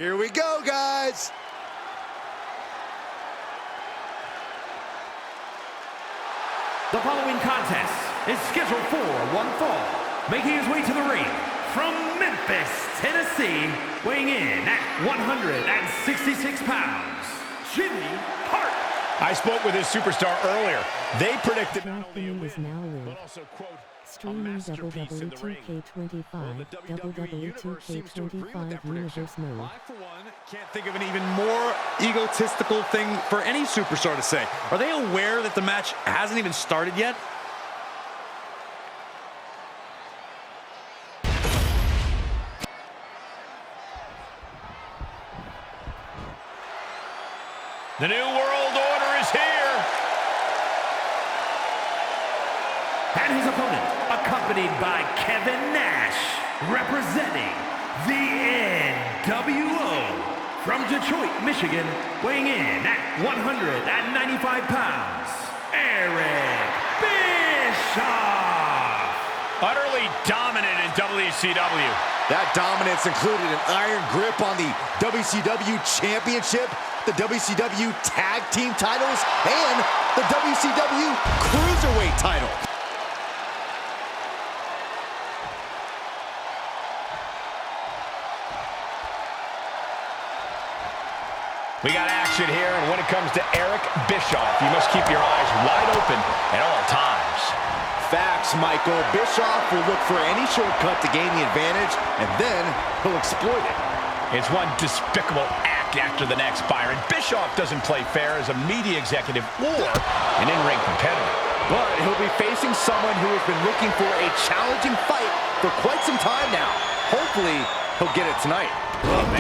Here we go, guys. The following contest is scheduled for one fall. Making his way to the ring from Memphis, Tennessee, weighing in at 166 pounds, Jimmy Hart. I spoke with his superstar earlier. They predicted not only a is win, now live. but also, quote, a Streaming masterpiece in the ring. WWE 2K25, WWE 2K25 Universe Mode. I, for one, can't think of an even more egotistical thing for any superstar to say. Are they aware that the match hasn't even started yet? The New World Order is here. And his opponent, accompanied by Kevin Nash, representing the NWO from Detroit, Michigan, weighing in at 195 pounds, Eric Bischoff. Utterly dominant in WCW. That dominance included an iron grip on the WCW Championship, the WCW Tag Team titles, and the WCW Cruiserweight title. We got action here, and when it comes to Eric Bischoff, you must keep your eyes wide open at all times. Facts, Michael. Bischoff will look for any shortcut to gain the advantage, and then he'll exploit it. It's one despicable act after the next, Byron. Bischoff doesn't play fair as a media executive or an in-ring competitor. But he'll be facing someone who has been looking for a challenging fight for quite some time now. Hopefully, he'll get it tonight.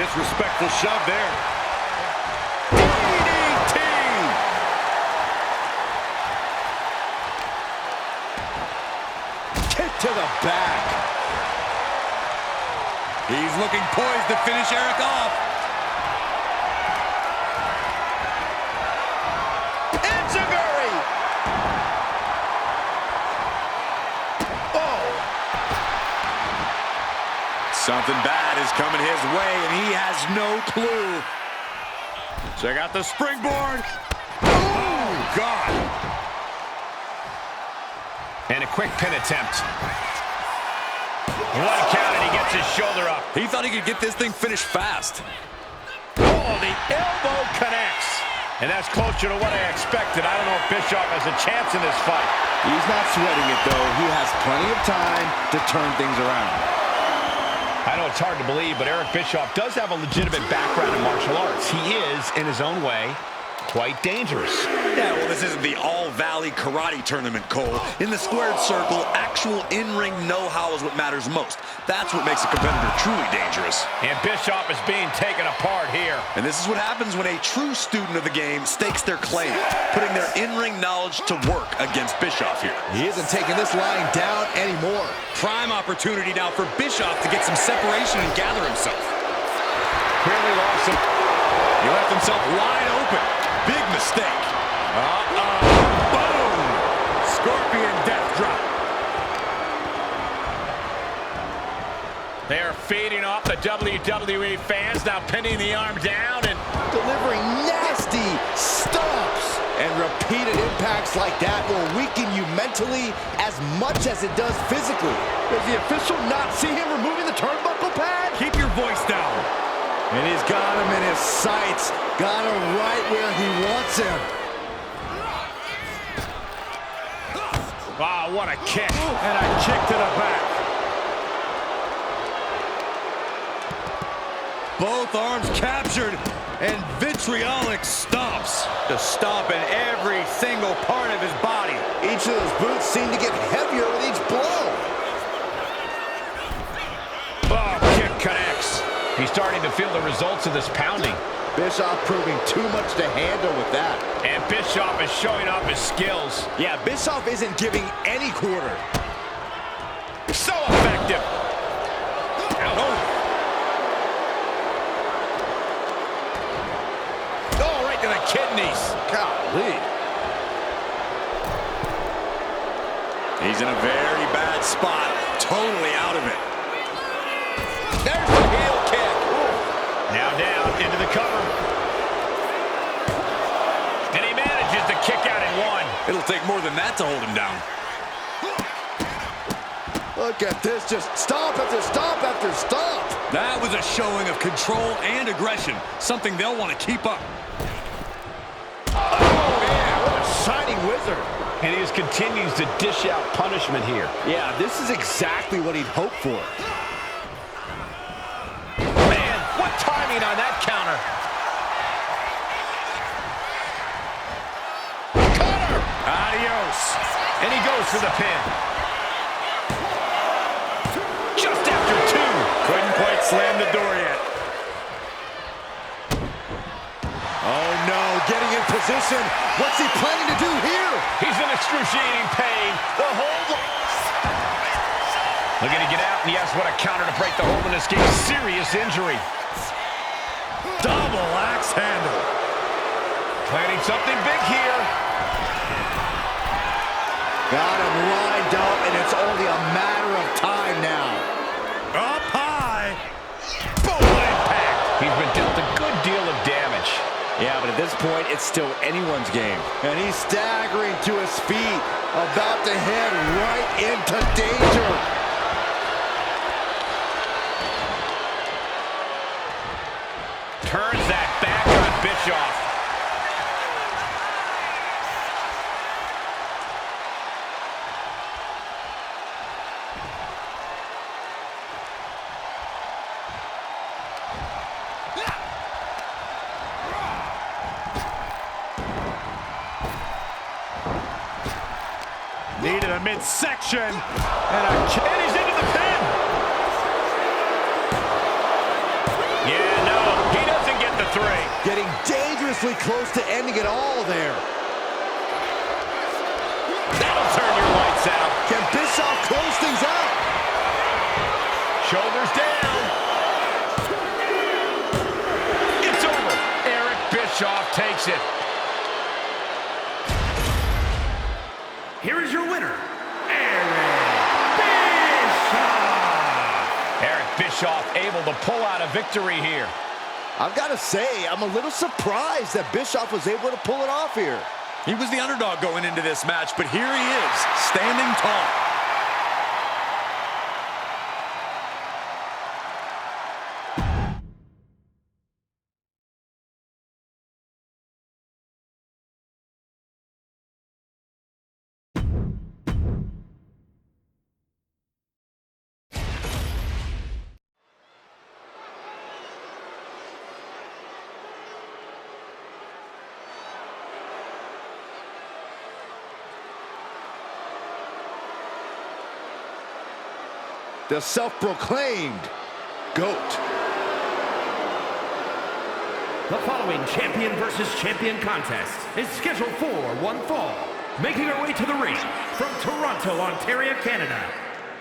Disrespectful shove there. To the back. He's looking poised to finish Eric off. Enziguri! Oh! Something bad is coming his way, and he has no clue. Check out the springboard. Oh, God. And a quick pin attempt. One count, and he gets his shoulder up. He thought he could get this thing finished fast. Oh, the elbow connects. And that's closer to what I expected. I don't know if Bischoff has a chance in this fight. He's not sweating it, though. He has plenty of time to turn things around. I know it's hard to believe, but Eric Bischoff does have a legitimate background in martial arts. He is, in his own way, quite dangerous. Yeah, well, this isn't the All-Valley Karate Tournament, Cole. In the squared circle, actual in-ring know-how is what matters most. That's what makes a competitor truly dangerous. And Bischoff is being taken apart here. And this is what happens when a true student of the game stakes their claim, putting their in-ring knowledge to work against Bischoff here. He isn't taking this lying down anymore. Prime opportunity now for Bischoff to get some separation and gather himself. Clearly lost him. He left himself wide open. Big mistake. Boom! Scorpion death drop. They are feeding off the WWE fans, now pinning the arm down and Delivering nasty stomps. And repeated impacts like that will weaken you mentally as much as it does physically. Does the official not see him removing the turnbuckle pad? Keep your voice down. And he's got him in his sights. Got him right where he wants him. wow, what a kick. And a kick to the back. Both arms captured, and vitriolic stomps. Just stomping every single part of his body. Each of those boots seem to get heavier with each blow. Oh, kick connects. He's starting to feel the results of this pounding. Bischoff proving too much to handle with that. And Bischoff is showing off his skills. Yeah, Bischoff isn't giving any quarter. So effective. Oh, right to the kidneys. Golly. He's in a very bad spot. Totally out of it. There's the heel kick. Now down into the cover. And he manages to kick out in one. It'll take more than that to hold him down. Look at this, just stomp after stomp after stomp. That was a showing of control and aggression, something they'll want to keep up. Oh, man, what a shining wizard. And he just continues to dish out punishment here. Yeah, this is exactly what he'd hoped for. Man, what timing on that counter. Cutter! Adios. And he goes for the pin. Just after two. Couldn't quite slam the door yet. Oh, no, getting in position. What's he planning to do here? He's in excruciating pain. The hold. Looking to get out, and he has what a counter to break the hold and escape serious injury. Double axe handle. Planning something big here. Got him lined up, and it's only a matter of time now. Up high. Boom, impact. He's been dealt a good deal of damage. Yeah, but at this point, it's still anyone's game. And he's staggering to his feet, about to head right into danger. Turns that back on Bischoff. Needed a midsection. And he's into the pin. Yeah, no, he doesn't get the three. Getting dangerously close to ending it all there. That'll turn your lights out. Can Bischoff close things out? Shoulders down. It's over. Eric Bischoff takes it. Here is your winner, Eric Bischoff. Eric Bischoff able to pull out a victory here. I've got to say, I'm a little surprised that Bischoff was able to pull it off here. He was the underdog going into this match, but here he is, standing tall. The self-proclaimed GOAT. The following champion versus champion contest is scheduled for one fall. Making her way to the ring from Toronto, Ontario, Canada,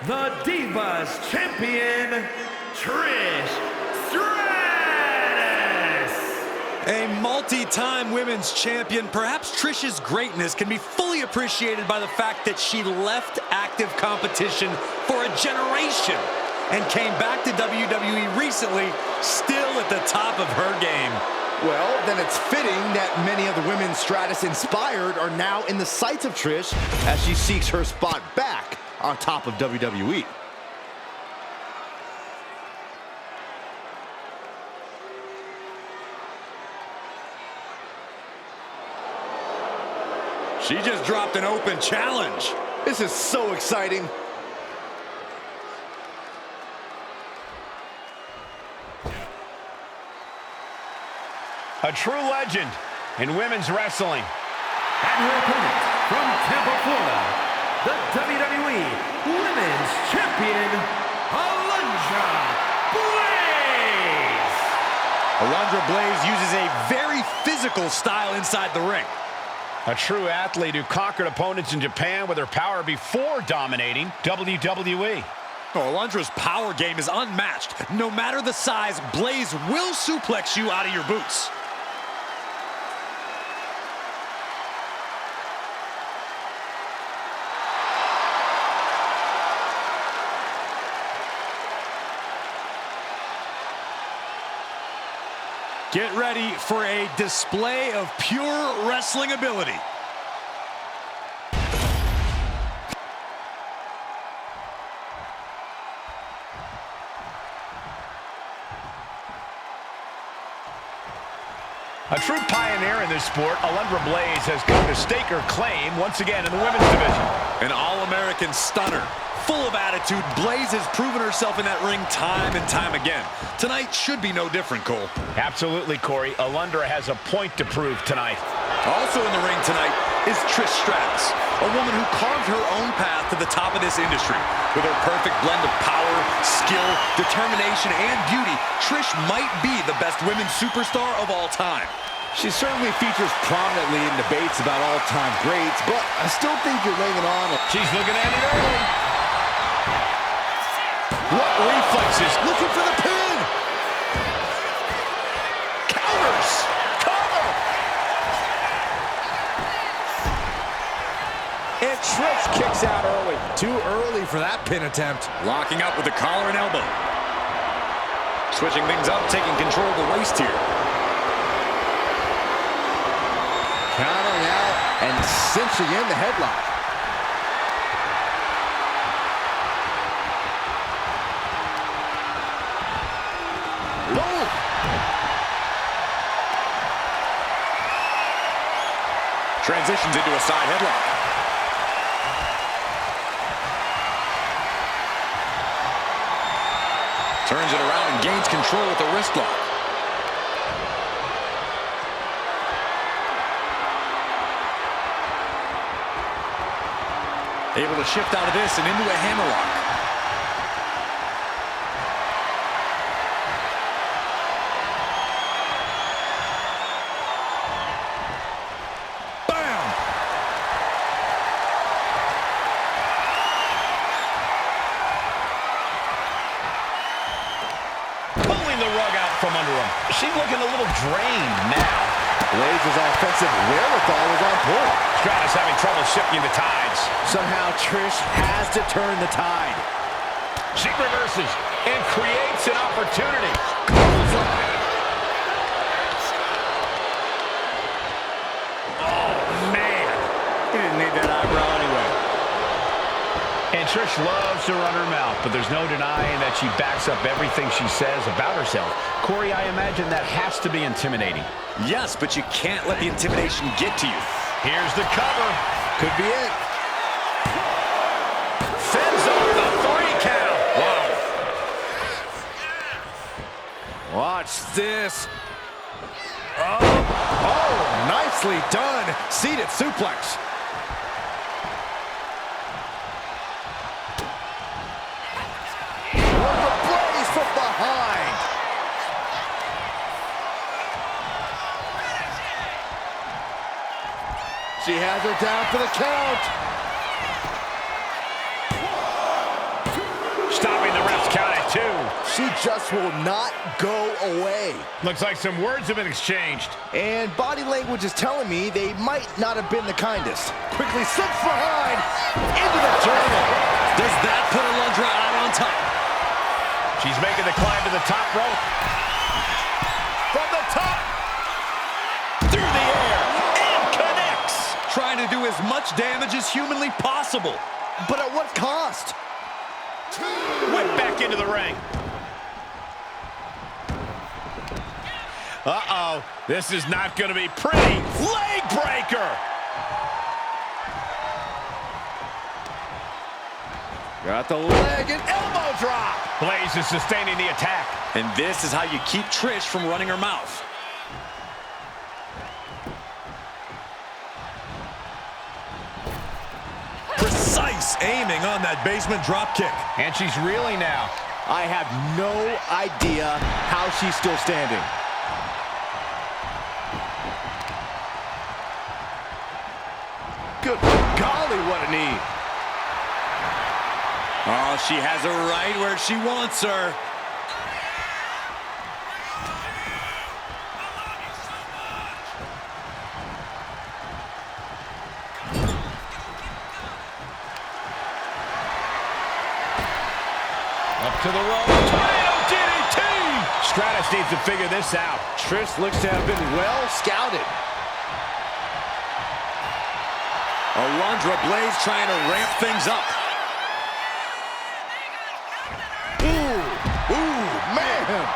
the Divas Champion, Trish Stratus. A multi-time women's champion, perhaps Trish's greatness can be fully appreciated by the fact that she left active competition for a generation and came back to WWE recently, still at the top of her game. Well, then it's fitting that many of the women Stratus inspired are now in the sights of Trish as she seeks her spot back on top of WWE. She just dropped an open challenge. This is so exciting. A true legend in women's wrestling. And her opponent from Tampa, Florida, the WWE Women's Champion, Alundra Blaze. Alundra Blaze uses a very physical style inside the ring. A true athlete who conquered opponents in Japan with her power before dominating WWE. Oh, Alundra's power game is unmatched. No matter the size, Blaze will suplex you out of your boots. Get ready for a display of pure wrestling ability. A true pioneer in this sport, Alundra Blaze has come to stake her claim once again in the women's division. An all-American stunner. Full of attitude, Blaze has proven herself in that ring time and time again. Tonight should be no different, Cole. Absolutely, Corey. Alundra has a point to prove tonight. Also in the ring tonight is Trish Stratus, a woman who carved her own path to the top of this industry. With her perfect blend of power, skill, determination, and beauty, Trish might be the best women's superstar of all time. She certainly features prominently in debates about all-time greats, but I still think you're laying it on. She's looking at it early. What reflexes? Looking for the pin! Counters! Cover! And Trish kicks out early. Too early for that pin attempt. Locking up with the collar and elbow. Switching things up, taking control of the waist here. Countering out and cinching in the headlock. Boom! Transitions into a side headlock. Turns it around and gains control with the wrist lock. Able to shift out of this and into a hammerlock. Bam! Pulling the rug out from under him. She's looking a little drained now. Blaze's offensive wherewithal was on point. Stratus having trouble shifting the tides. Somehow Trish has to turn the tide. She reverses and creates an opportunity. Oh, man. He didn't need that eyebrow anyway. And Trish loves to run her mouth, but there's no denying that she backs up everything she says about herself. Corey, I imagine that has to be intimidating. Yes, but you can't let the intimidation get to you. Here's the cover. Could be it. Fends off the 3 count. Wow. Watch this. Oh, nicely done. Seated suplex. Blaze from behind. She has her down for the count. Stopping the ref's count at 2. She just will not go away. Looks like some words have been exchanged. And body language is telling me they might not have been the kindest. Quickly slips behind into the German. Does that put Alundra out on top? She's making the climb to the top rope. From the top. Through the air. And connects. Trying to do as much damage as humanly possible. But at what cost? Whip back into the ring. Uh-oh. This is not going to be pretty. Leg breaker. Got the leg and elbow drop. Blaze is sustaining the attack. And this is how you keep Trish from running her mouth. Precise aiming on that basement drop kick. And she's reeling now. I have no idea how she's still standing. Good golly, what a knee. Oh, she has her right where she wants her. Up to the rope. Tornado DDT. Stratus needs to figure this out. Trish looks to have been well scouted. Alundra Blaze trying to ramp things up. Ooh, man.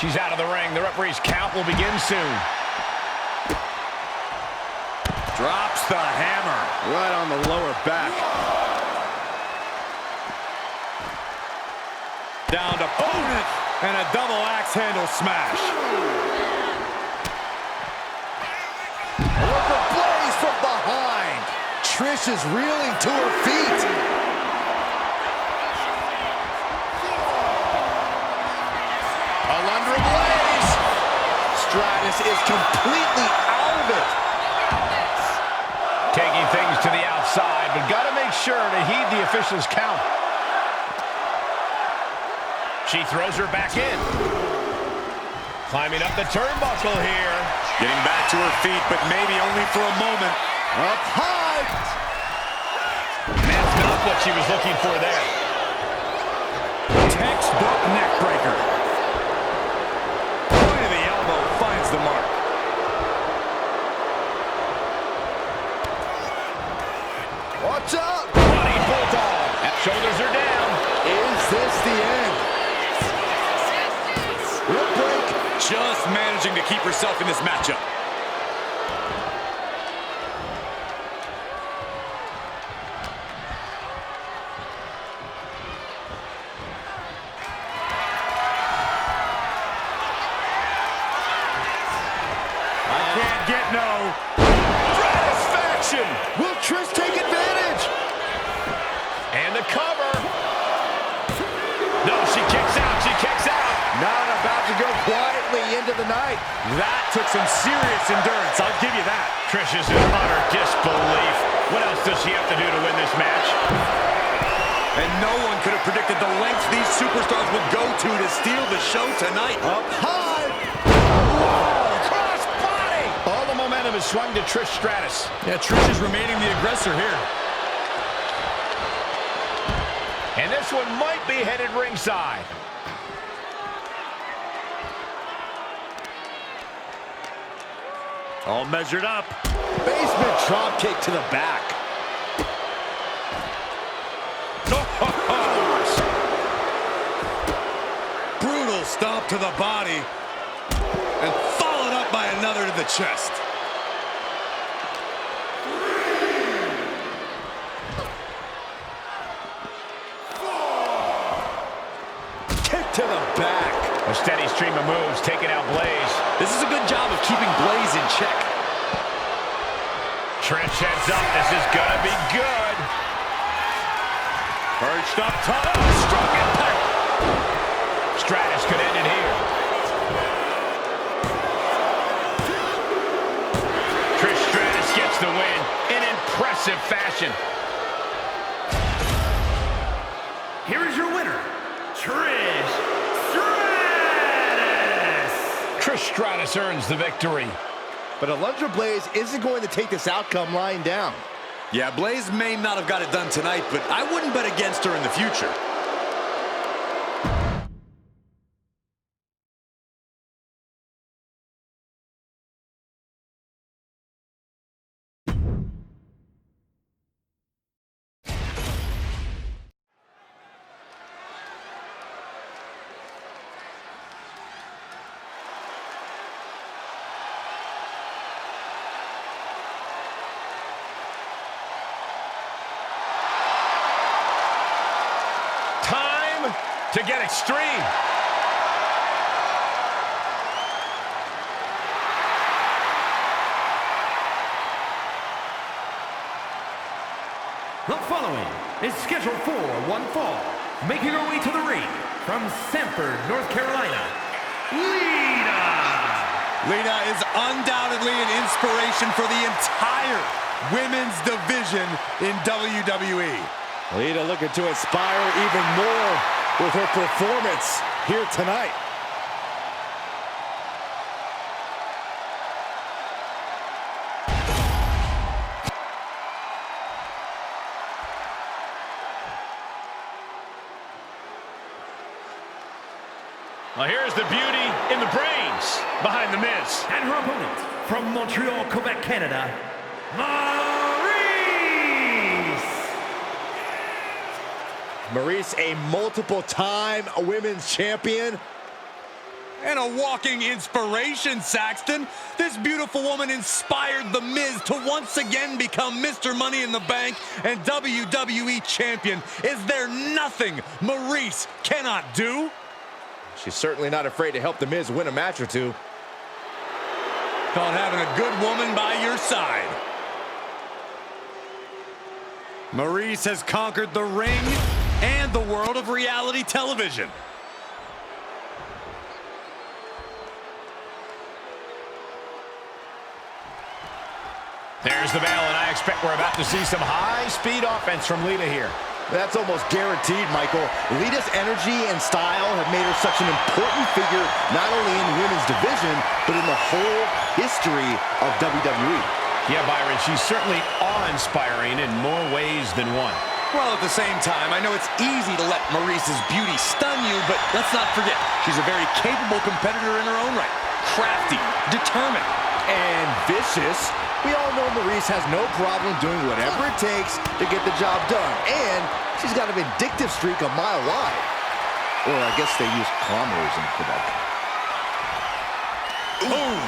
She's out of the ring. The referee's count will begin soon. Drops the hammer. Right on the lower back. Down to opponent. And a double axe handle smash. Look at Blaze from behind. Trish is reeling to her feet. Alundra Blaze. Stratus is completely out of it. Taking things to the outside, but got to make sure to heed the official's count. She throws her back in. Climbing up the turnbuckle here. Getting back to her feet, but maybe only for a moment. Up high. That's not what she was looking for there. Textbook neck breaker. Point of the elbow finds the mark. Watch out. Running bulldog. Shoulders are down. Is this the end? Real break. Just managing to keep herself in this matchup. I can't get no satisfaction. Will Trish take advantage? And the cover. No, she kicks out. She kicks out. Not about to go quietly into the night. That took some serious endurance, I'll give you that. Trish is in utter disbelief. What else does she have to do to win this match? And no one could have predicted the lengths these superstars would go to steal the show tonight. Up high. Whoa, Cross body! All the momentum is swung to Trish Stratus. Yeah, Trish is remaining the aggressor here. And this one might be headed ringside. All measured up. Basement drop kick to the back. Brutal stomp to the body. And followed up by another to the chest. Kick to the back. A steady stream of moves taking out Blaze. This is a good job of keeping Blaze in check. Trish heads up. This is gonna be good. Perched up top. Strong impact. Stratus could end it here. Trish Stratus gets the win in impressive fashion. Here is your winner, Trish Stratus. Trish Stratus earns the victory. But Alundra Blaze isn't going to take this outcome lying down. Yeah, Blaze may not have got it done tonight, but I wouldn't bet against her in the future. Time to get extreme. The following is scheduled for one fall. Making her way to the ring from Sanford, North Carolina, Lita is undoubtedly an inspiration for the entire women's division in WWE. Lita looking to inspire even more with her performance here tonight. Well, here's the beauty in the brains behind The Miz. And her opponent from Montreal, Quebec, Canada, Maurice, a multiple-time women's champion. And a walking inspiration, Saxton. This beautiful woman inspired The Miz to once again become Mr. Money in the Bank and WWE Champion. Is there nothing Maurice cannot do? She's certainly not afraid to help The Miz win a match or two. Called having a good woman by your side. Maurice has conquered the ring and the world of reality television. There's the bell, and I expect we're about to see some high-speed offense from Lita here. That's almost guaranteed, Michael. Lita's energy and style have made her such an important figure, not only in the women's division, but in the whole history of WWE. Yeah, Byron, she's certainly awe-inspiring in more ways than one. Well, at the same time, I know it's easy to let Maurice's beauty stun you, but let's not forget, she's a very capable competitor in her own right. Crafty, determined, and vicious. We all know Maurice has no problem doing whatever it takes to get the job done. And she's got a vindictive streak a mile wide. Or I guess they use kilometers in Quebec. boom!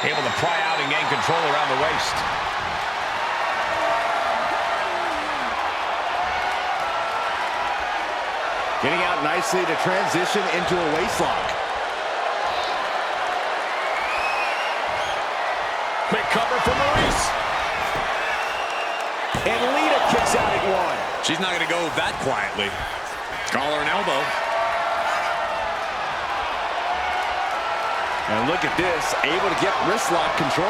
Able to pry out and gain control around the waist. Getting out nicely to transition into a waistlock. Quick cover for Maurice. And Lita kicks out at one. She's not going to go that quietly. Collar and elbow. And look at this, able to get wrist lock control.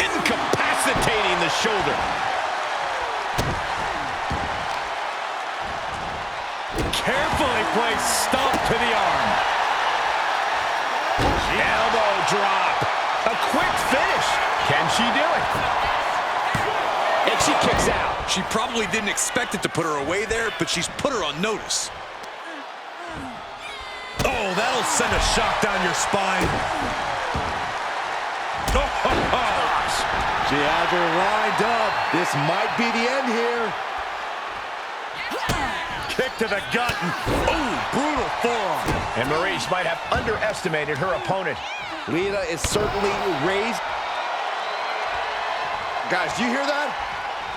Incapacitating the shoulder. Carefully placed stomp to the arm. Elbow drop. A quick finish. Can she do it? And she kicks out. She probably didn't expect it to put her away there, but she's put her on notice. Oh, that'll send a shock down your spine. She has her lined up. This might be the end here. Kick to the gut. Ooh, brutal forearm. And Maurice might have underestimated her opponent. Lita is certainly raised. Guys, do you hear that?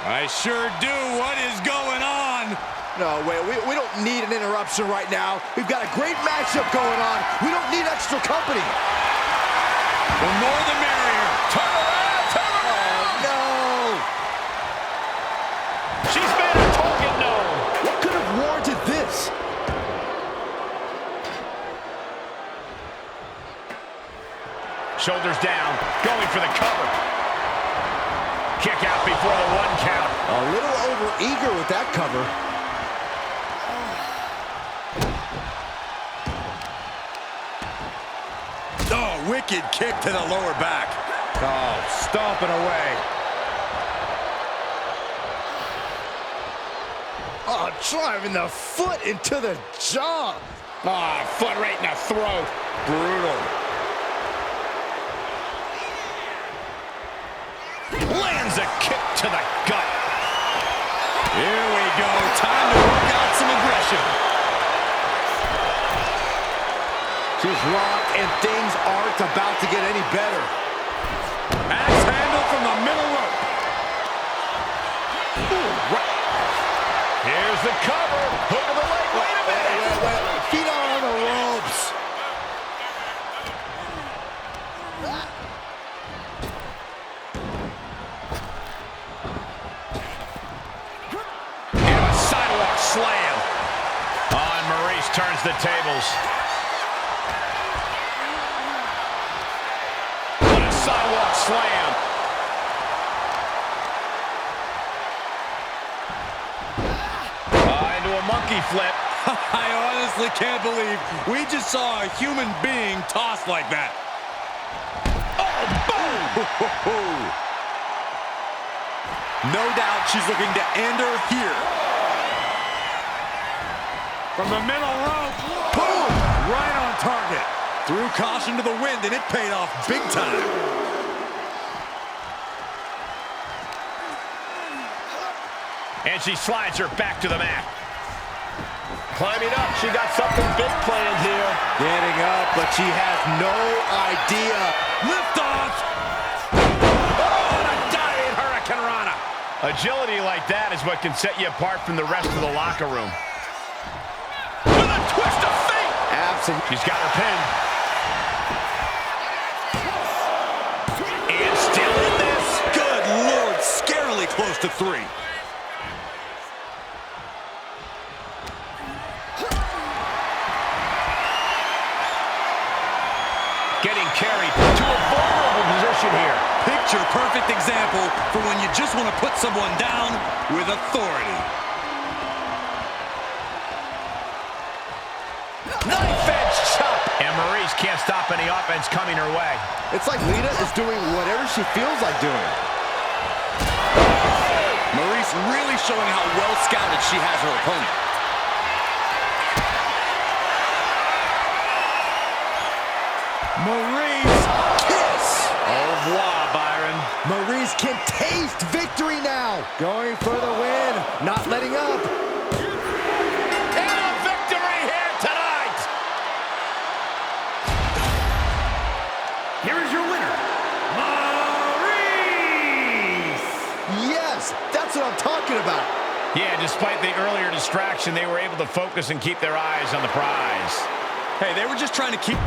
I sure do. What is going on? No, wait, we don't need an interruption right now. We've got a great matchup going on. We don't need extra company. The more the merrier. Turn around, turn around. Oh, no. She's made her target known. What could have warranted this? Shoulders down, going for the cover. Kick out before the one count. A little over-eager with that cover. Oh, wicked kick to the lower back. Oh, stomping away. Oh, driving the foot into the jaw. Ah, foot right in the throat. Brutal. Lands a kick to the gut. Here we go. Time to work out some aggression. She's rocked, and things aren't about to get any better. Axe handle from the middle rope. Ooh, right. Here's the cover. Hook of the leg. Wait a minute. Wait. Feet are on the ropes. And a sidewalk slam. On Maurice turns the tables. What a sidewalk slam. Into a monkey flip. I honestly can't believe we just saw a human being tossed like that. Oh, No doubt she's looking to end her here. From the middle rope. Boom! Right on target. Threw caution to the wind, and it paid off big time. And she slides her back to the mat. Climbing up, she got something big planned here. Getting up, but she has no idea. Lift off! Oh, and a diving Hurricane Rana. Agility like that is what can set you apart from the rest of the locker room. With a twist of fate! Absolutely. She's got her pin. And still in this. Good Lord, scarily close to 3. Getting carried to a vulnerable position here. Picture perfect example for when you just want to put someone down with authority. Knife edge chop. And Maurice can't stop any offense coming her way. It's like Lita is doing whatever she feels like doing. Maurice really showing how well scouted she has her opponent. Maurice, kiss! Au revoir, Byron. Maurice can taste victory now. Going for the win, not letting up. And a victory here tonight. Here is your winner, Maurice! Yes, that's what I'm talking about. Yeah, despite the earlier distraction, they were able to focus and keep their eyes on the prize. Hey, they were just trying to keep...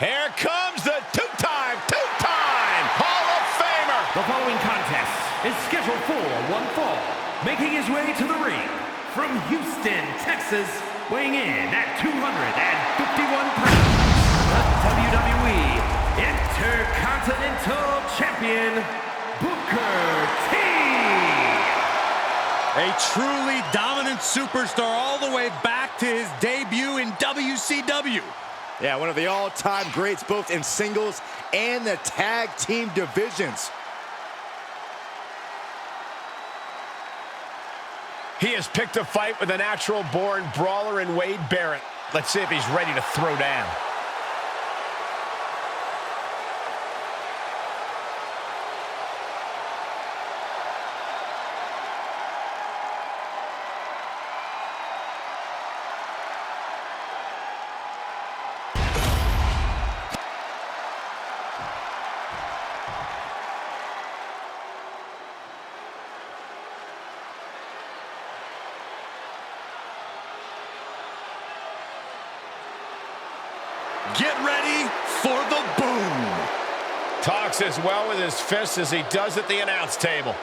Here comes the two-time Hall of Famer. The following contest is scheduled for one fall. Making his way to the ring from Houston, Texas, weighing in at 251 pounds, the WWE Intercontinental Champion, Booker T. A truly dominant superstar all the way back to his debut in WCW. Yeah, one of the all-time greats, both in singles and the tag team divisions. He has picked a fight with a natural-born brawler in Wade Barrett. Let's see if he's ready to throw down. Get ready for the boom. Talks as well with his fists as he does at the announce table.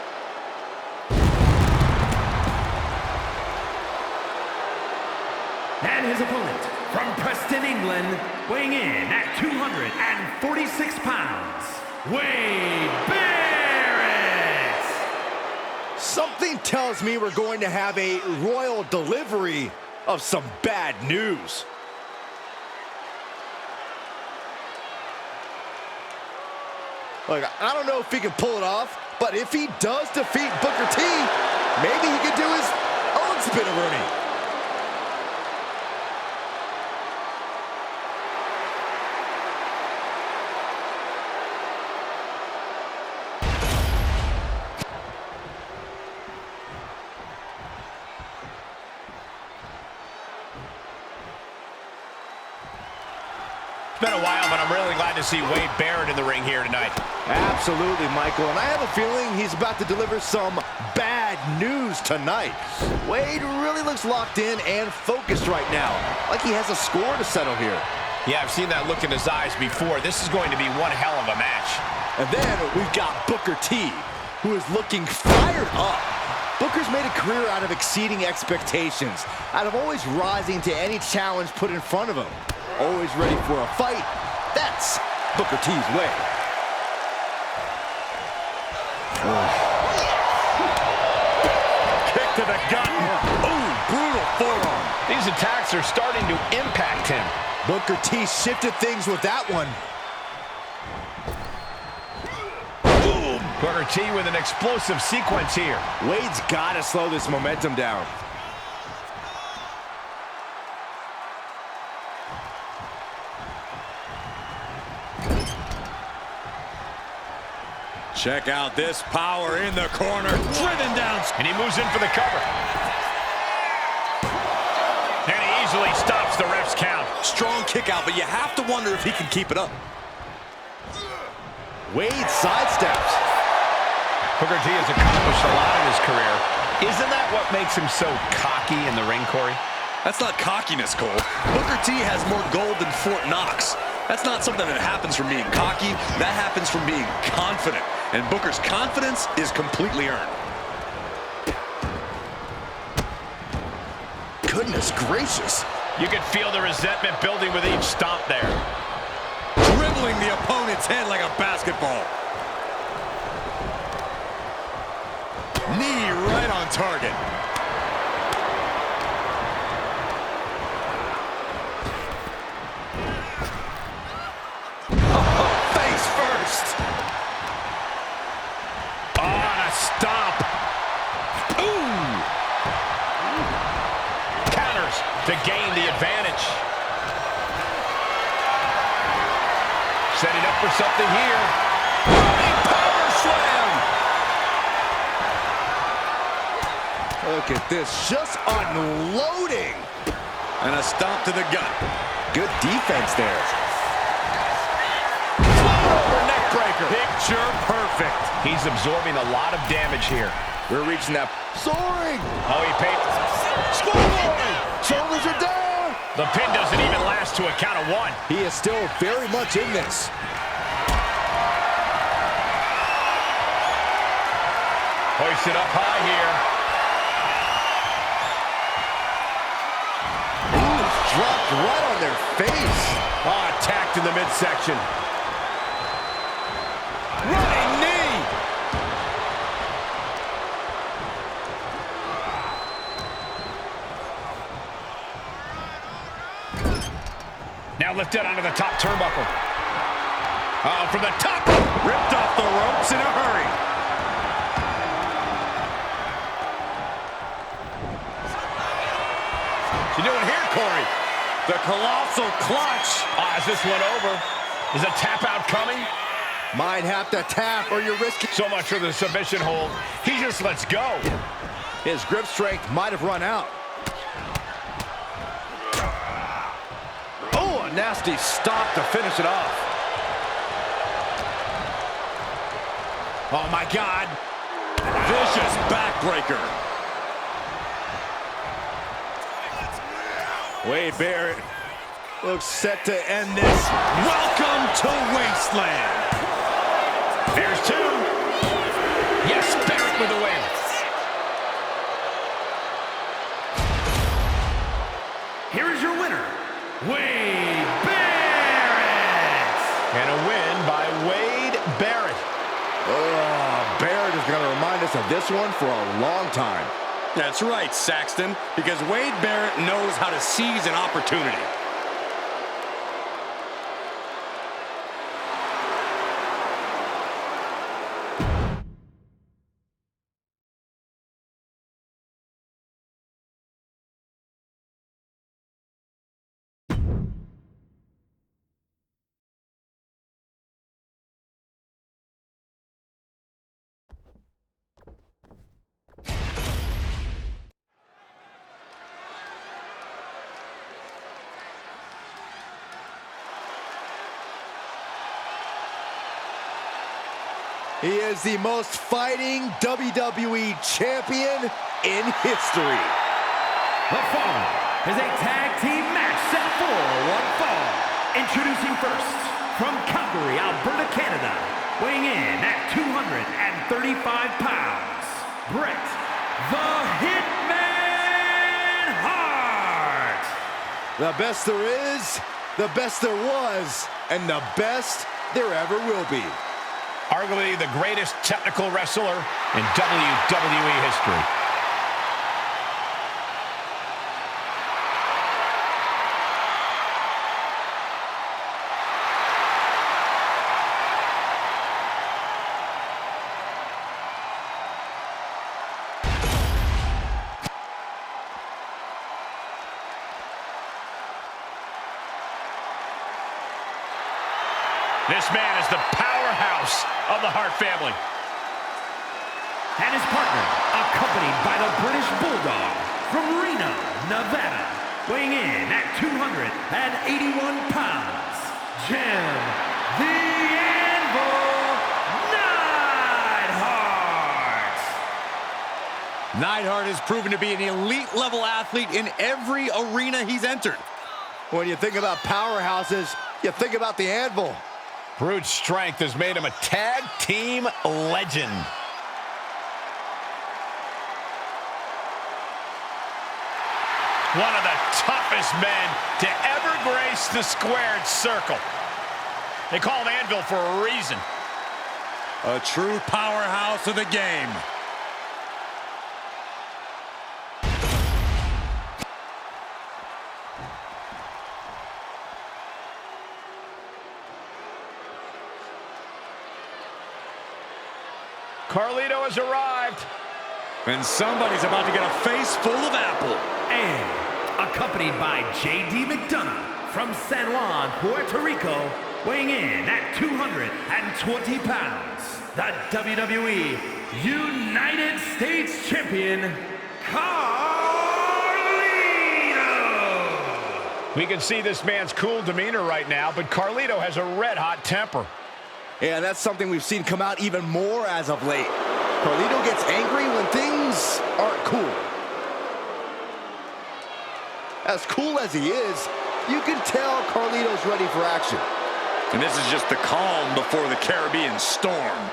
And his opponent from Preston, England, weighing in at 246 pounds, Wade Barrett. Something tells me we're going to have a royal delivery of some bad news. Look, I don't know if he can pull it off, but if he does defeat Booker T, maybe he could do his own spin-a-rooney. It's been a while, but I'm really glad to see Wade Barrett in the ring here tonight. Absolutely, Michael, and I have a feeling he's about to deliver some bad news tonight. Wade really looks locked in and focused right now, like he has a score to settle here. Yeah, I've seen that look in his eyes before. This is going to be one hell of a match. And then we've got Booker T, who is looking fired up. Booker's made a career out of exceeding expectations, out of always rising to any challenge put in front of him. always ready for a fight. That's Booker T's way. Kick to the gut. Ooh, brutal forearm. These attacks are starting to impact him. Booker T shifted things with that one. Boom. Booker T with an explosive sequence here. Wade's got to slow this momentum down. Check out this power in the corner. Driven down. And he moves in for the cover. And he easily stops the ref's count. Strong kick out, but you have to wonder if he can keep it up. Wade sidesteps. Booker T has accomplished a lot in his career. Isn't that what makes him so cocky in the ring, Corey? That's not cockiness, Cole. Booker T has more gold than Fort Knox. That's not something that happens from being cocky. That happens from being confident. And Booker's confidence is completely earned. Goodness gracious. You can feel the resentment building with each stomp there. Dribbling the opponent's head like a basketball. Knee right on target. Face first. Stomp. Ooh. Counters to gain the advantage. Setting up for something here. Running power slam. Look at this, just unloading. And a stomp to the gut. Good defense there. Neck breaker. Picture perfect. He's absorbing a lot of damage here. We're reaching that. Soaring. Oh, he paid. Schoolboy. Shoulders are down. The pin doesn't even last to a count of one. He is still very much in this. Hoisted up high here. Ooh, dropped right on their face. Oh, attacked in the midsection. Running knee. Now lifted onto the top turnbuckle. Oh, from the top. Ripped off the ropes in a hurry. What's he doing here, Corey? The colossal clutch. Is this one over? Is a tap out coming? Might have to tap or you're risking. So much for the submission hold. He just lets go. His grip strength might have run out. Oh, a nasty stop to finish it off. Oh, my God. Vicious backbreaker. Wade Barrett looks set to end this. Welcome to Wasteland. There's two. Yes, Barrett with the win. Here is your winner, Wade Barrett. And a win by Wade Barrett. Oh, Barrett is going to remind us of this one for a long time. That's right, Saxton, because Wade Barrett knows how to seize an opportunity. He is the most fighting WWE champion in history. The following is a tag team match set for one fall. Introducing first, from Calgary, Alberta, Canada, weighing in at 235 pounds, Bret the Hitman Hart. The best there is, the best there was, and the best there ever will be. Arguably the greatest technical wrestler in WWE history. This man is the powerhouse of the Hart family. And his partner, accompanied by the British Bulldog from Reno, Nevada, weighing in at 281 pounds, Jim the Anvil Neidhart. Neidhart has proven to be an elite-level athlete in every arena he's entered. When you think about powerhouses, you think about the Anvil. Brute strength has made him a tag team legend. One of the toughest men to ever grace the squared circle. They call him Anvil for a reason. A true powerhouse of the game. Carlito has arrived. And somebody's about to get a face full of apple. And accompanied by J.D. McDonough from San Juan, Puerto Rico, weighing in at 220 pounds, the WWE United States Champion, Carlito! We can see this man's cool demeanor right now, but Carlito has a red-hot temper. Yeah, that's something we've seen come out even more as of late. Carlito gets angry when things aren't cool. As cool as he is, you can tell Carlito's ready for action. And this is just the calm before the Caribbean storm.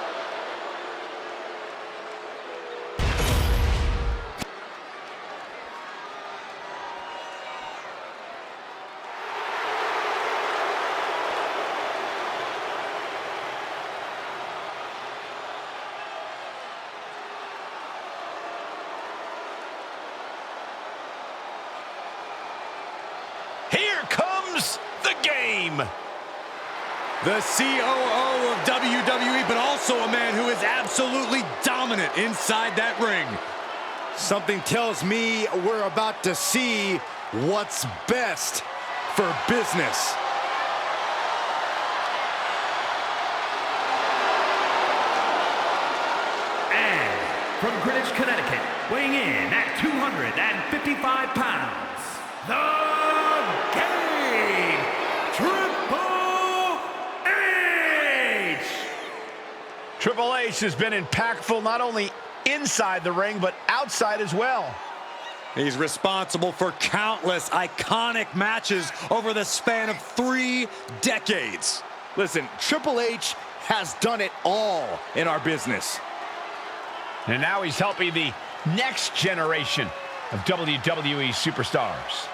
Here comes the game. The COO of WWE, but also a man who is absolutely dominant inside that ring. Something tells me we're about to see what's best for business. And from Greenwich, Connecticut, weighing in at 255 pounds, the Game, Triple H! Triple H has been impactful not only inside the ring, but outside as well. He's responsible for countless iconic matches over the span of 3 decades. Listen, Triple H has done it all in our business. And now he's helping the next generation of WWE superstars.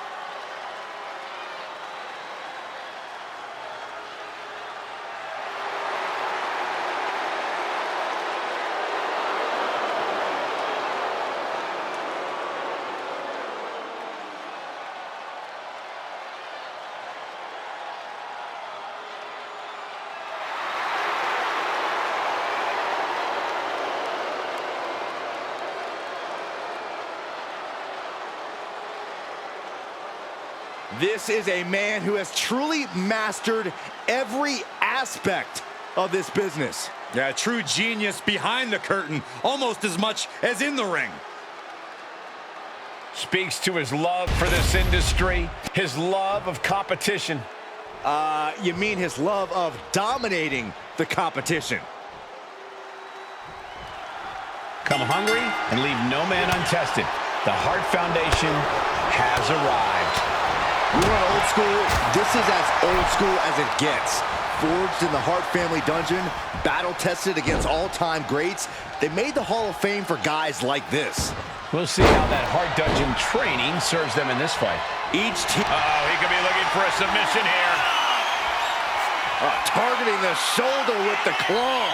This is a man who has truly mastered every aspect of this business. Yeah, true genius behind the curtain, almost as much as in the ring. Speaks to his love for this industry, his love of competition. You mean his love of dominating the competition. Come hungry and leave no man untested. The Hart Foundation has arrived. We run old school. This is as old school as it gets. Forged in the Hart family dungeon, battle-tested against all-time greats. They made the Hall of Fame for guys like this. We'll see how that Hart dungeon training serves them in this fight. Each team... Uh-oh, he could be looking for a submission here. Targeting the shoulder with the claw.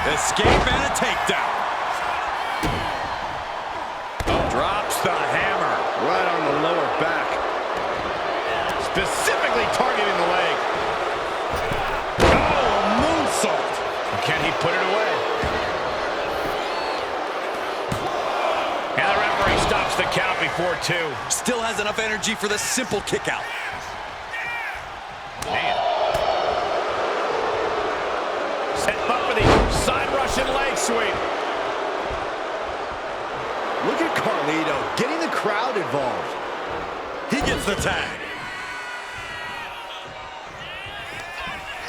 Escape and a takedown. Drops the hammer. Right on the lower back. Specifically targeting the leg. Oh, moonsault. Can he put it away? And the referee stops the count before 2. Still has enough energy for the simple kick out. Man. Set up for the side Russian leg sweep. Look at Carlito getting the crowd involved. He gets the tag.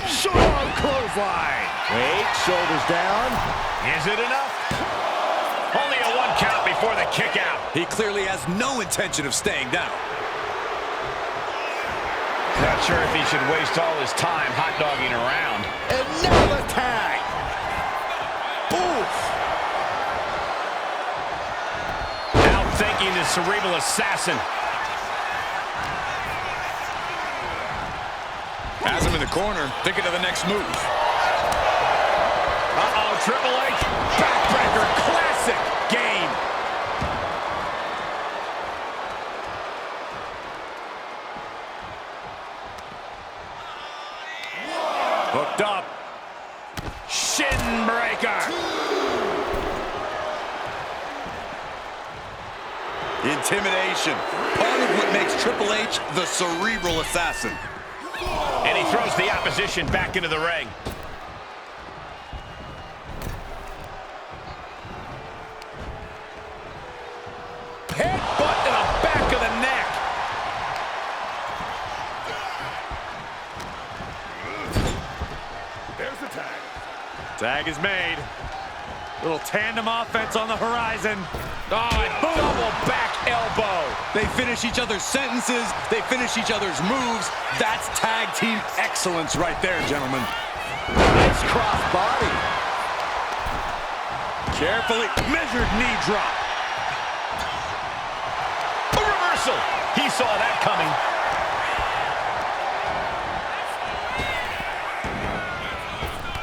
Short arm clothesline. Wait, shoulders down. Is it enough? Only a 1 count before the kick out. He clearly has no intention of staying down. Not sure if he should waste all his time hot-dogging around. And now the tag. Oof. Outthinking the cerebral assassin. Has him in the corner, thinking of the next move. Uh-oh, Triple H. Backbreaker, classic game. Hooked up. Shin breaker. Intimidation. Part of what makes Triple H the cerebral assassin. And he throws the opposition back into the ring. Headbutt to the back of the neck. There's the tag. Tag is made. Little tandem offense on the horizon. Oh, and double back elbow. They finish each other's sentences. They finish each other's moves. That's tag team excellence right there, gentlemen. Nice cross body. Carefully measured knee drop. A reversal. He saw that coming.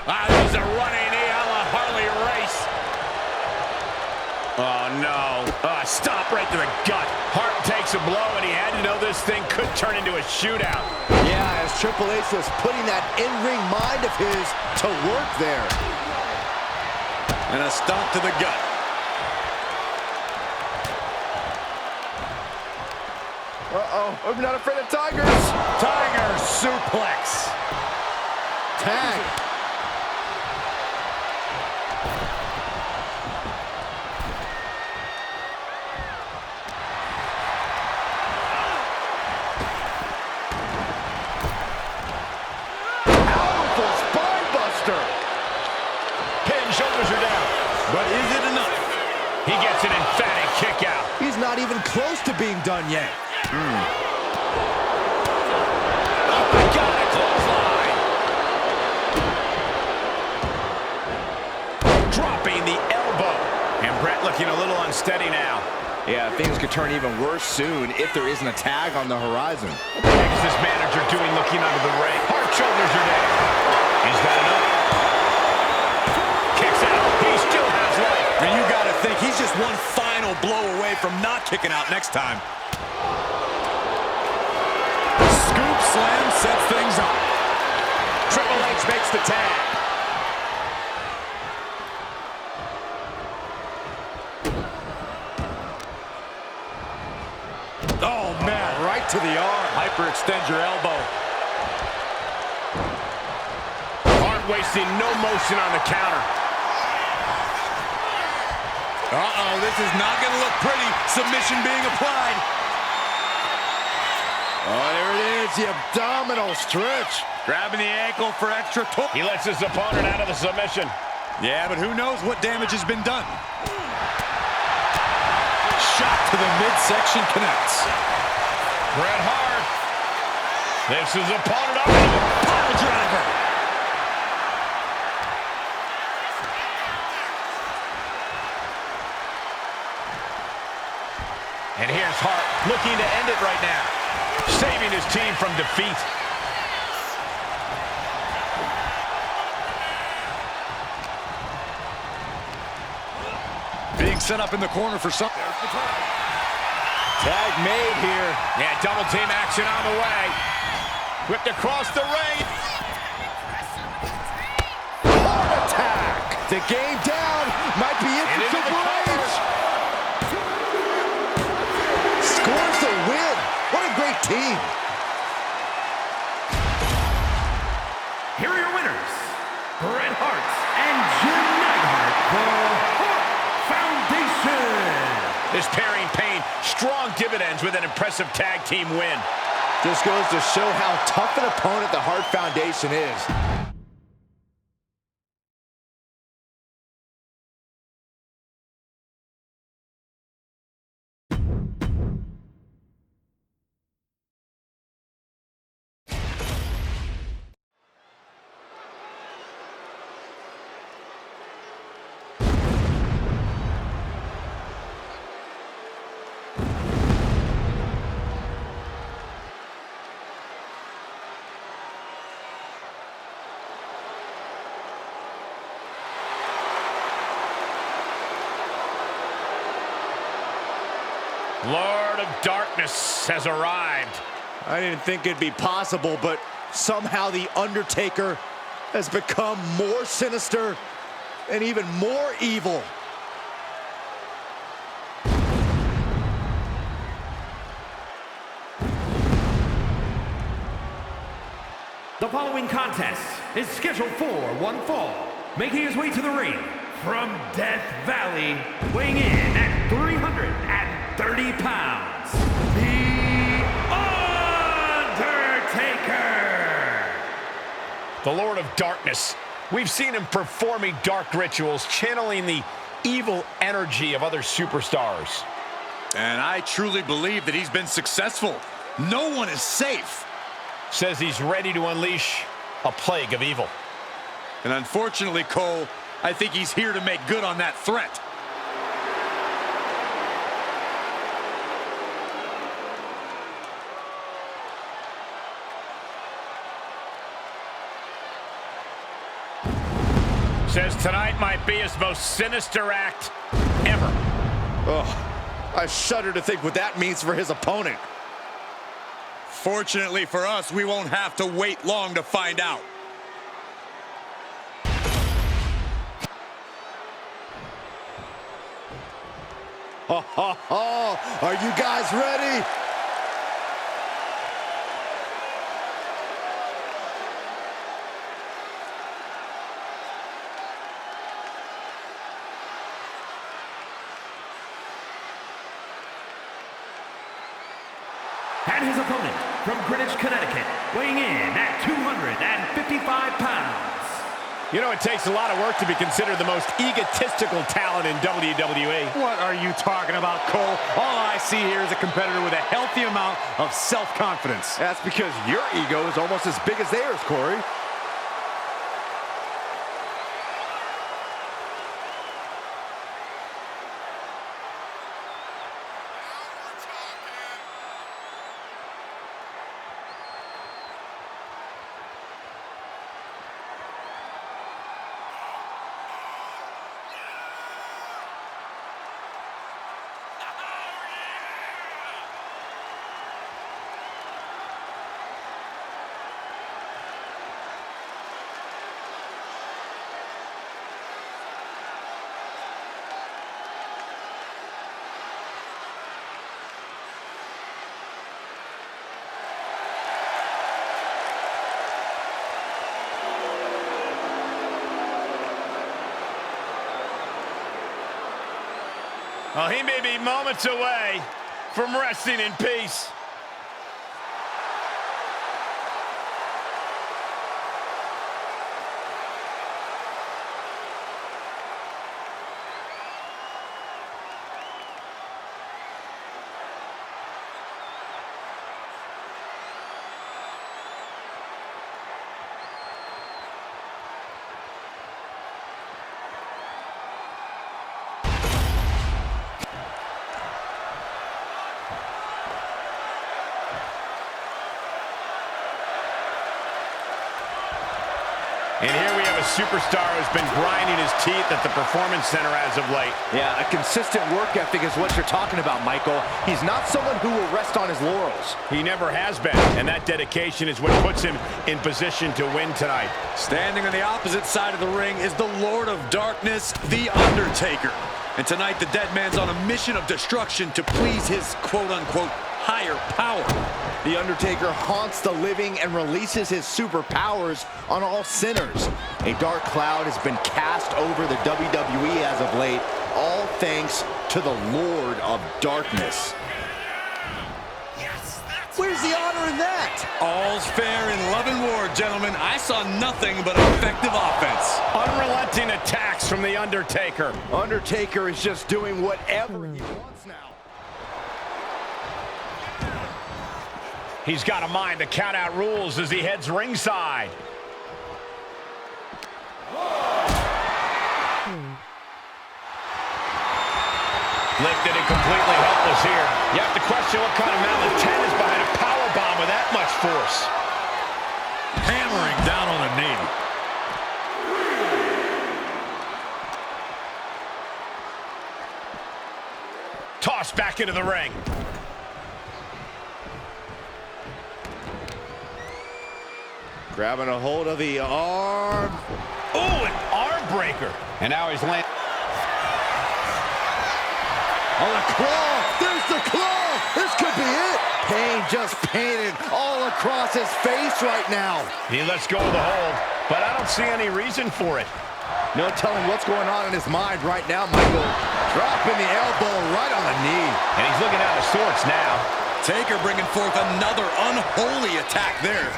There's a running knee a la Harley Race. Oh, no. Stop right to the gut. Hart takes a blow, and he had to know this thing could turn into a shootout. Yeah, as Triple H was putting that in-ring mind of his to work there. And a stomp to the gut. I'm not afraid of tigers. Tiger suplex. Tag. Powerful spine buster. Head and shoulders are down. But is it enough? He gets an emphatic kick out. He's not even close to being done yet. Got a clothesline. Dropping the elbow. And Brett looking a little unsteady now. Yeah, things could turn even worse soon if there isn't a tag on the horizon. What the heck is this manager doing looking under the ring? Hard shoulders are down. Is that enough? Kicks out. He still has life. And you got to think he's just one final blow away from not kicking out next time. Scoop slam sets things up. Triple H makes the tag. Oh, man, right to the arm. Hyperextend your elbow. Hart wasting no motion on the counter. Uh-oh, this is not going to look pretty. Submission being applied. Oh, there it is, the abdominal stretch. Grabbing the ankle for extra torque. He lets his opponent out of the submission. Yeah, but who knows what damage has been done. Shot to the midsection connects. Bret Hart. This is opponent up into a pile driver. And here's Hart looking to end it right now. Saving saving his team from defeat. Being set up in the corner for something. Tag made here. Yeah, double team action on the way. Whipped across the ring. Heart attack. The game down. Might be it for Triple H. Scores the win. What a great team. Here are your winners, Bret Hart and Jim Neidhart, the Hart Foundation. This pairing paid strong dividends with an impressive tag team win. Just goes to show how tough an opponent the Hart Foundation is. Lord of Darkness has arrived. I didn't think it'd be possible, but somehow the Undertaker has become more sinister and even more evil. The following contest is scheduled for one fall. Making his way to the ring from Death Valley, weighing in at 330 pounds, The Undertaker! The Lord of Darkness. We've seen him performing dark rituals, channeling the evil energy of other superstars. And I truly believe that he's been successful. No one is safe. Says he's ready to unleash a plague of evil. And unfortunately, Cole, I think he's here to make good on that threat. Says tonight might be his most sinister act ever. Oh, I shudder to think what that means for his opponent. Fortunately for us, we won't have to wait long to find out. Ho, ho, ho. Are you guys ready? And his opponent from Greenwich, Connecticut, weighing in at 255 pounds. You know, it takes a lot of work to be considered the most egotistical talent in WWE. What are you talking about, Cole? All I see here is a competitor with a healthy amount of self-confidence. That's because your ego is almost as big as theirs, Corey. Well, he may be moments away from resting in peace. And here we have a superstar who's been grinding his teeth at the Performance Center as of late. Yeah, a consistent work ethic is what you're talking about, Michael. He's not someone who will rest on his laurels. He never has been, and that dedication is what puts him in position to win tonight. Standing on the opposite side of the ring is the Lord of Darkness, The Undertaker. And tonight, the dead man's on a mission of destruction to please his quote-unquote higher power. The Undertaker haunts the living and releases his superpowers on all sinners. A dark cloud has been cast over the WWE as of late, all thanks to the Lord of Darkness. Where's the honor in that? All's fair in love and war, gentlemen. I saw nothing but effective offense. Unrelenting attacks from The Undertaker. Undertaker is just doing whatever he wants now. He's got a mind to count out rules as he heads ringside. Lifted and completely helpless here. You have to question what kind of mammoth 10 is behind a powerbomb with that much force. Hammering down on a knee. Tossed back into the ring. Grabbing a hold of the arm. Oh, an arm breaker. And now he's landing. Oh, the claw! There's the claw! This could be it! Pain just painted all across his face right now. He lets go of the hold, but I don't see any reason for it. No telling what's going on in his mind right now, Michael. Dropping the elbow right on the knee. And he's looking out of sorts now. Taker bringing forth another unholy attack there.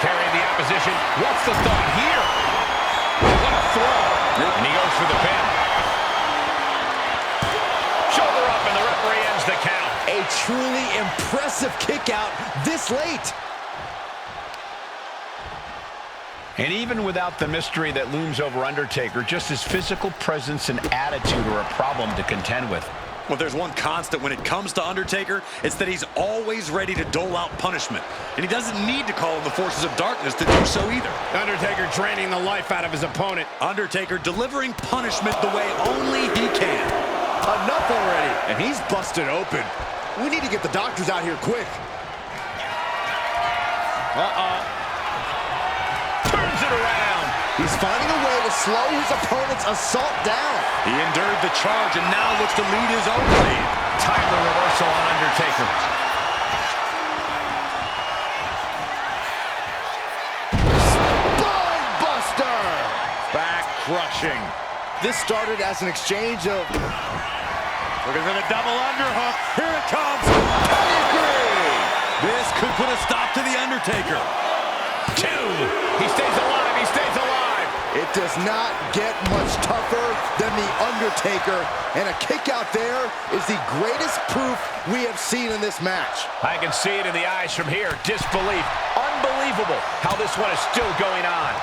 Carrying the opposition. What's the thought here? What a throw. And he goes for the pin. Shoulder up, and the referee ends the count. A truly impressive kick out this late. And even without the mystery that looms over Undertaker, just his physical presence and attitude are a problem to contend with. Well, there's one constant when it comes to Undertaker, it's that he's always ready to dole out punishment. And he doesn't need to call in the forces of darkness to do so either. Undertaker draining the life out of his opponent. Undertaker delivering punishment the way only he can. Enough already. And he's busted open. We need to get the doctors out here quick. Turns it around. He's finding a way to slow his opponent's assault down. He endured the charge and now looks to lead his own lead. Timely reversal on Undertaker. Spine buster. Back crushing. This started as an exchange of... Looking for the double underhook. Here it comes. Pedigree. This could put a stop to the Undertaker. 2. He stays alive. He stays alive. It does not get much tougher than the Undertaker, and a kick out there is the greatest proof we have seen in this match. I can see it in the eyes from here. Disbelief. Unbelievable how this one is still going on.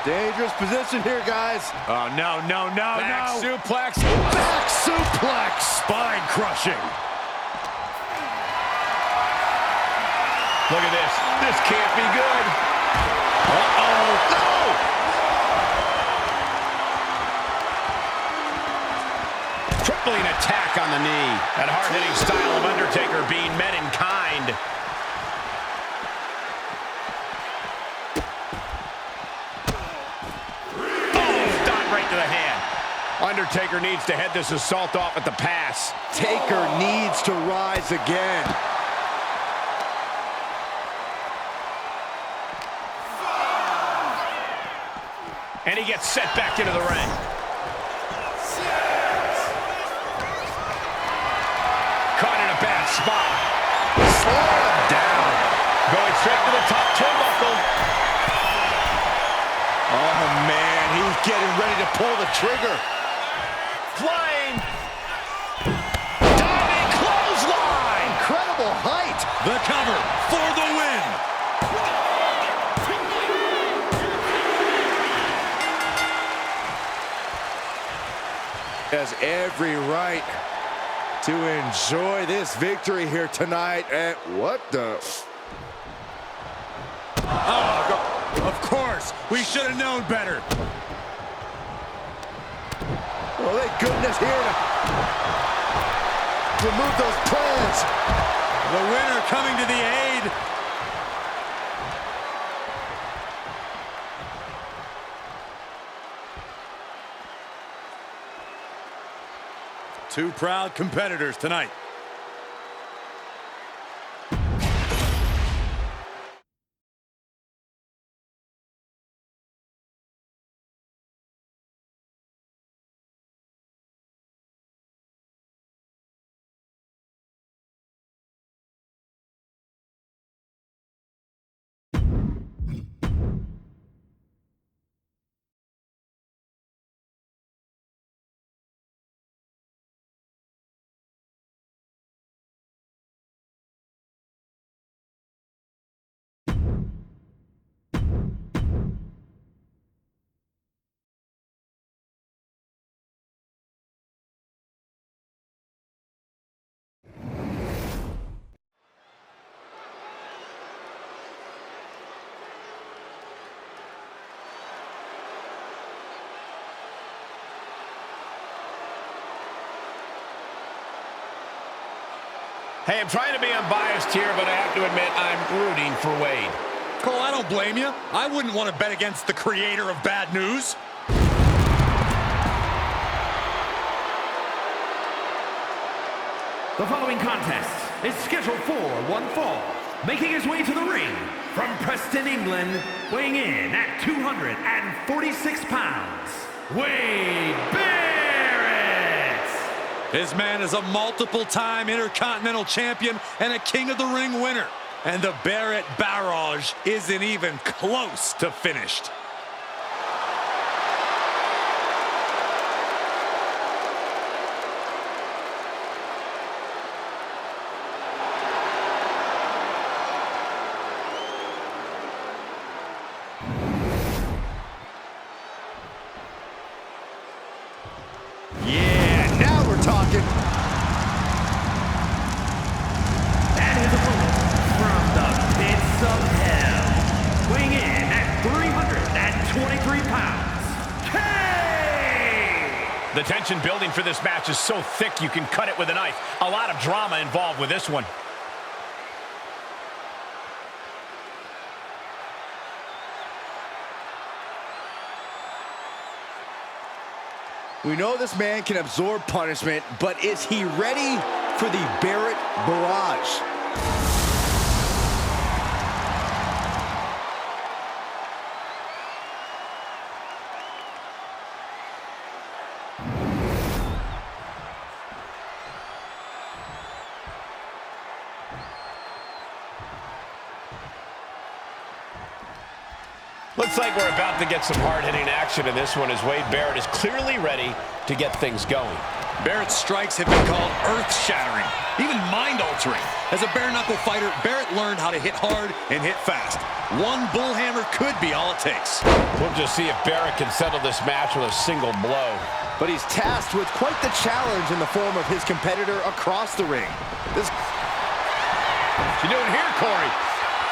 Dangerous position here, guys. Oh, no. Back suplex. Back suplex. Spine crushing. Look at this. This can't be good. Uh-oh. No! Crippling attack on the knee. That hard-hitting style of Undertaker being met in kind. Oh, stop right to the hand. Undertaker needs to head this assault off at the pass. Taker needs to rise again. And he gets set back into the ring. Caught in a bad spot. Slam down. Going straight to the top turnbuckle. Oh, man, he's getting ready to pull the trigger. Flying. Diving clothesline. Incredible height. The cover for the win. Has every right to enjoy this victory here tonight. And what the... Oh, of course. We should have known better. Oh, thank goodness here to remove those plans. The winner coming to the aid. Two proud competitors tonight. Hey, I'm trying to be unbiased here, but I have to admit I'm rooting for Wade. Cole, I don't blame you. I wouldn't want to bet against the creator of bad news. The following contest is scheduled for one fall. Making his way to the ring from Preston, England, weighing in at 246 pounds, Wade Barrett. This man is a multiple-time Intercontinental Champion and a King of the Ring winner. And the Barrett barrage isn't even close to finished. Yeah, now we're talking. And his opponent from the pits of hell, weighing in at 323 pounds, Kane! The tension building for this match is so thick you can cut it with a knife. A lot of drama involved with this one. We know this man can absorb punishment, but is he ready for the Barrett barrage? Looks like we're about to get some hard-hitting action in this one as Wade Barrett is clearly ready to get things going. Barrett's strikes have been called earth-shattering, even mind-altering. As a bare-knuckle fighter, Barrett learned how to hit hard and hit fast. One bullhammer could be all it takes. We'll just see if Barrett can settle this match with a single blow. But he's tasked with quite the challenge in the form of his competitor across the ring. What you doing here, Corey?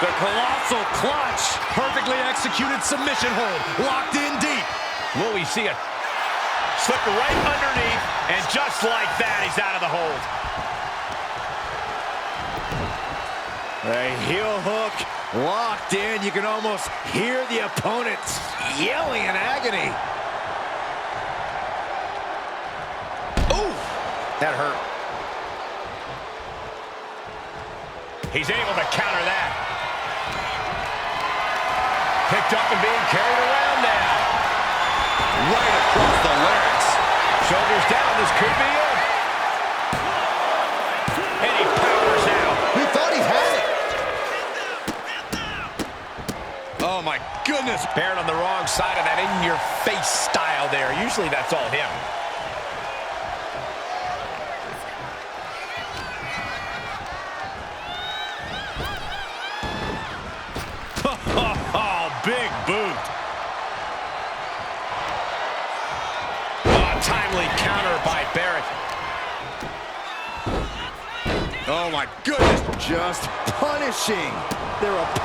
The colossal clutch. Perfectly executed submission hold. Locked in deep. Will we see it? Slip right underneath, and just like that, he's out of the hold. A heel hook locked in. You can almost hear the opponent yelling in agony. Ooh, that hurt. He's able to counter that. Picked up and being carried around now. Right across the larynx. Shoulders down, this could be it. And he powers out. He thought he had it. Oh my goodness. Barrett on the wrong side of that in-your-face style there. Usually that's all him. Big boot. Oh, timely counter by Barrett. Oh my goodness, just punishing their opponent.